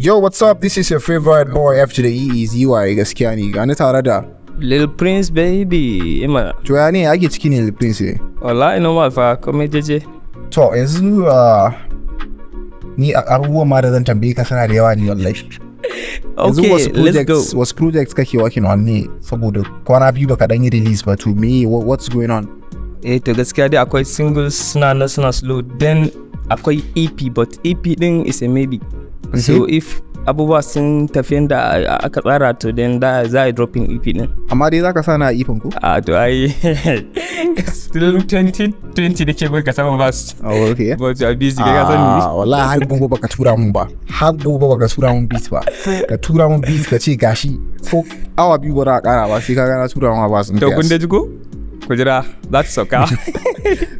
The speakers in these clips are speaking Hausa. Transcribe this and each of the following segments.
Yo, what's up? This is your favorite boy F to the E is UI gaskiya ne. Gani tare da Lil Prince baby. Ima. to ya ne ake ciki ne Lil Prince ne. Wallahi normal fa komai jeje. To yanzu ni abubuwan ma da zan tambaye ka sana da yawa ne wallahi. Okay, let's go. Wasu projects kake working on ne saboda kwana biyu baka dan yi release ba to me what's going on? To gaskiya dai akwai singles suna slow, then akwai EP, but EP din is a maybe. So if abubuwa sun tafi yanda aka tsara to then za a dropping EP din. Amma dai zaka sa na EP ko? To ai still 2020 da ke bai ka sama bas. Oh okay. But you are busy ka san ni. Wallahi har gobe baka tura mun ba. Har gobe baka tura mun beat ba. Ka tura mun beat ka ce gashi ko awa biyu ba za kara ba sai ka ga na tura mun ba sun. To kun da jigo? Ku jira za ta sauka.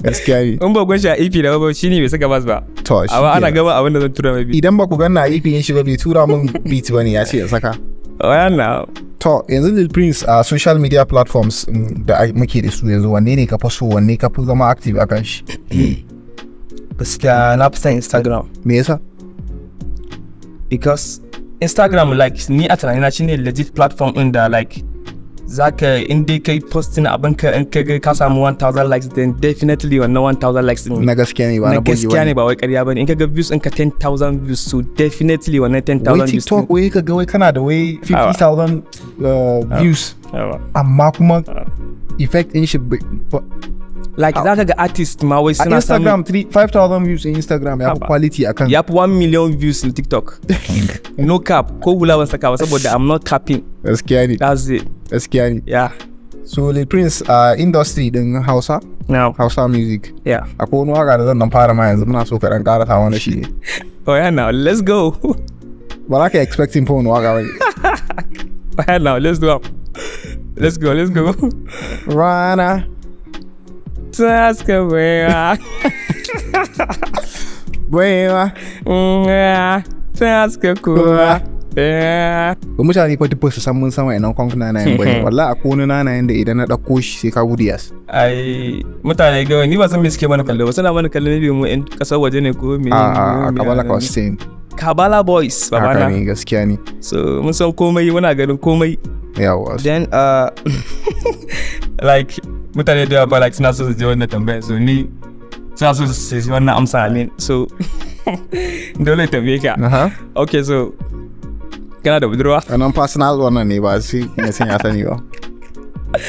Gaskiya ne. In ba gwan shi a EP da ba shine bai saka bas ba. To shi. Amma ana gaba abin da zan tura mai beat. Idan ba ku ganna EP yin shi ba bai tura mun beat bane ya ce ya saka. Wannan. To yanzu Lil Prince a social media platforms da muke da su yanzu wanne ne ka fi so wanne ka fi zama active akan shi? Gaskiya na fi son Instagram. Me yasa? Because Instagram like ni a tunanina shine legit platform din da like zaka in dai kai posting abin ka in ka samu 1000 likes then definitely wannan 1000 likes din na gaskiya ne ba na bogi gaskiya ne ba wai ƙarya bane in ka ga views in ka 10000 views so definitely wannan 10000 views TikTok wai ka ga wai kana da wai 50000 views amma kuma effect in shi like zaka ga artist ma wai suna Instagram 5000 views in Instagram ya fi quality akan ya fi 1 million views in TikTok. No cap ko hula ban saka ba saboda I'm not capping. Gaskiya ne. That's it. Gaskiya ne. Yeah. So Lil Prince industry din Hausa? No. Hausa music. Yeah. Akwai wani waka da zan dan fara ma yanzu muna so ka dan ƙara ta wani shi. Oh yeah, now let's go. Ba za ka expecting for wani waka bane. Oh yeah, now let's do it. Let's go. Rana. Task away. Bwewa. Task kuwa. Ba mutane fa duk su san mun sama inan kwankuna na yin bane. Wallahi akwai wani nanayen da idan na dauko shi sai ka gudu yas. Ai mutane ga ni ba san me suke mana kallo ba suna mana kallo ne bi mu in kasar waje ne ko me. Kabala costume. Kabala boys babana. Haka ne gaskiya ne. So mun san komai muna ganin komai. Yawa. Then like mutane da yawa like suna so su je wannan tambayar so ni suna so su ji wannan amsa ne so dole tambaye ka. Okay so kana da budurwa? Wannan personal wannan ne ba sai ne san ya sani ba.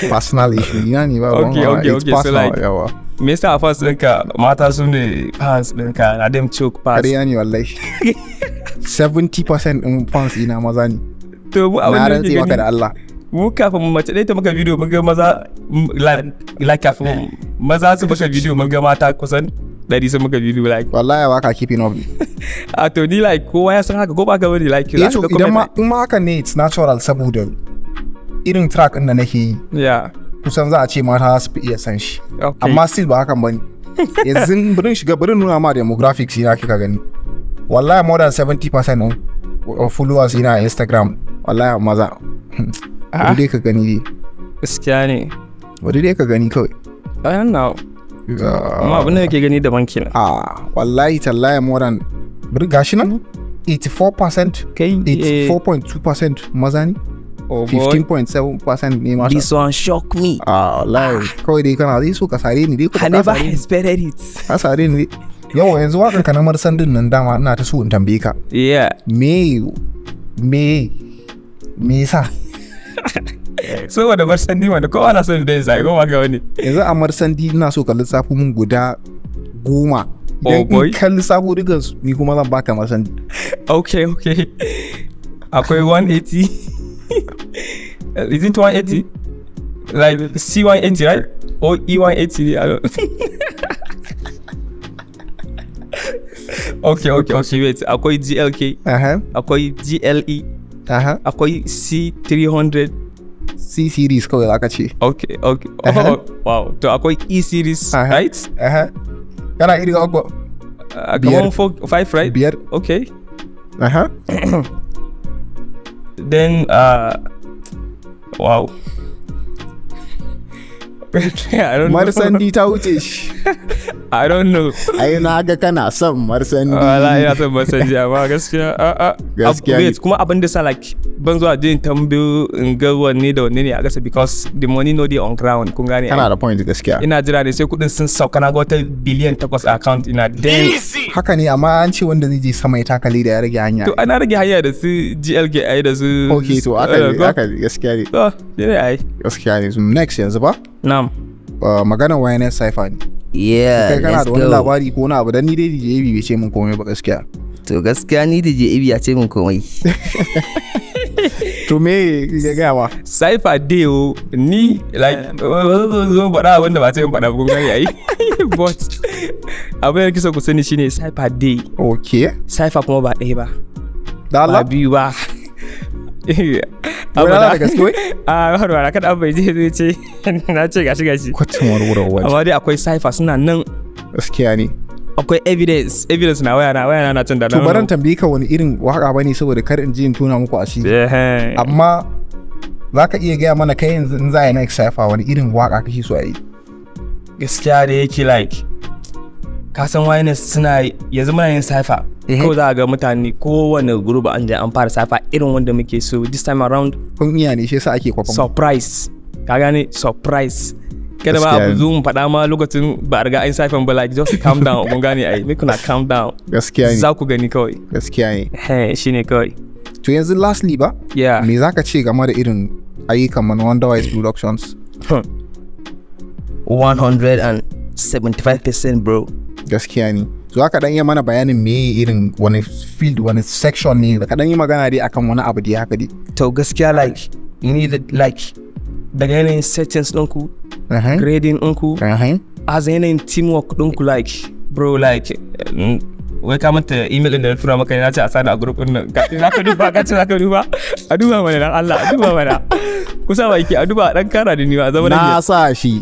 Personal issue ya ne ba. Okay so like yawa. Me yasa a fans ɗinka mata su ne fans ɗinka na dem choke pass? Kariya ne wallahi. 70% ɗin fans ina maza ne. To mu abin da rantsi maka da Allah. Mu kafin mace ɗaya ta maka video mun ga maza like kafin maza su maka video mun ga mata kusan 100 sun maka video like. Wallahi ba ka keeping up. To ni like kowa ya san haka ko ba ka bari like. So idan ma in ma haka ne it's natural saboda irin track ɗin da nake yi. Yeah. Kusan za a ce mata su fi iya san shi. Amma still ba hakan bane. Yanzu bari nuna ma demographics ina kika gani. Wallahi more than 70% of followers ina a Instagram. Wallahi maza. Wani dai ka gani dai. Gaskiya ne. Wani dai ka gani kawai. I don't know. Amma abin da yake gani daban kenan. Wallahi tallahi more than gashi nan 84% kai 84.2% maza ne. 15.7% ne mata. This one shock me. Wallahi kawai dai kana zai so ka sare ni dai. I never expected it. Ka sare ni dai. Yau yanzu wakan ka na marsan din nan dama ina ta so in tambaye ka. Yeah. Me yasa? So wanda marsandi wanda kowa na son dai sai goma ga wani. Yanzu a marsandi ina so ka lissafo mun guda 10. Idan in ka lissafo dukan su ni kuma zan baka marsandi. Okay. Akwai 180. Is it 180? Like C180, right? Or E180? I don't. Okay, wait. Akwai GLK. Akwai GLE. Akwai C300. C series kawai zaka ce. Okay. Wow. To akwai E series, right? Kana iri ga uku. Come on, 5, right? Biyar. Okay. Then wow. I don't know. Marsandi ta wuce shi. I don't know. Ai na ga kana son Marsandi. Wallahi ina son Marsandi amma gaskiya Gaskiya. kuma abin da sa like ban zuwa jin tambayo in ga wanne da wanne ne a gasa because the money no dey on ground kun gane. Kana da point gaskiya. Ina jira ne sai kudin sun sauka na ga wata biliyan 8 a account ina then. Haka ne amma an ce wanda zai je sama ya takali da ya rage hanya. To ana rage hanya da su GLGI da su. Okay to aka gaskiya ne. To dai ai. Gaskiya ne. Next yanzu ba? Na'am. Magana YNS Cypher ne. Yeah, kai kana da wani labari ko wani abu dan ni dai DJ Abi bai ce min komai ba gaskiya. To gaskiya ni DJ Abi ya ce min komai. To me ya gaya wa? Cypher dai ni like zo faɗa wanda ba sai in faɗa ba kun gani ai. But abin da kisa ku sani shine Cypher dai. Okay. Cypher kuma ba ɗaya ba. Da Allah. Ba biyu ba. Abu da gaske wai? Har ba kada bai je zai ce na ce gashi. Kwatan warwara wani. Amma dai akwai Cypher suna nan. Gaskiya ne. Akwai evidence na waya na can da nan. To baran tambaye ka wani irin waka bane saboda kar in ji in tuna muku asiri. Amma za ka iya gaya mana kai yanzu in za a yi next Cypher wani irin waka kake so a yi? Gaskiya da yake like ka san YNS suna yanzu muna yin Cypher. Ko za a ga mutane kowane group an je an fara Cypher irin wanda muke so this time around. Kun iya ne shi yasa ake kwafan. Surprise. Ka gane surprise. Kada ba abu zo mu faɗa ma lokacin ba a riga an Cypher ba like just calm down kun gane ai make una calm down. Gaskiya ne. Za ku gani kawai. Gaskiya ne. Shine kawai. To yanzu lastly ba? Yeah. Me zaka ce game da irin ayyukan man Wonderwise Productions? 175% bro. Gaskiya ne. So haka dan yi mana bayanin me irin wani field wani section ne da ka dan yi magana dai akan wani abu da haka dai. To gaskiya like ni da like daga yanayin settings ɗinku, grading ɗinku, as yanayin teamwork ɗinku like bro like wai ka manta email ɗin da na tura maka na ce a sani a group ɗin nan ka duba a duba mana dan Allah a duba mana kusa ba yake a duba dan kara da ni ba zama na sa shi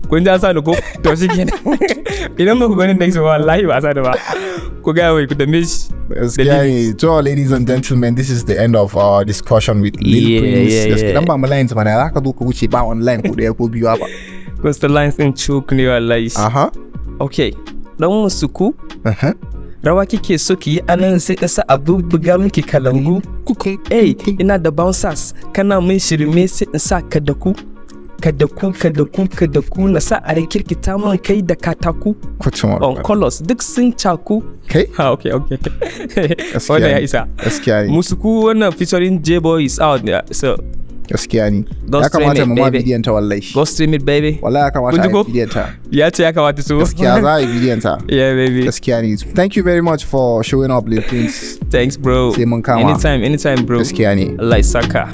kun ja sa da ko to shi kenan idan ba ku ganin next wallahi ba sa da ba ku ga wai ku tambaye shi. To all ladies and gentlemen, this is the end of our discussion with Lil Prince. Dan ba mu lines ba da zaka zo ka wuce ba online ko daya ko biyu ba. Because the lines in choke ne wallahi. Okay. Dan musuku. Rawa kike so ki yi anan sai ka sa abu buga miki kalangu. Ina da bouncers kana min shirme sai in sa ka da ku. Kada ku na sa a kirkita man kai da kataku on colors duk sun caku kai okay wanda ya isa gaskiya ne musuku wannan featuring J-Boy is out so gaskiya ne ya kamata mu ma bidiyon ta wallahi go stream it baby wallahi ya kamata a bidiyon ta ya ce ya kamata su gaskiya za a yi bidiyon ta yeah baby gaskiya ne thank you very much for showing up Lil Prince. Thanks bro sai mun kama anytime bro gaskiya ne Allah ya saka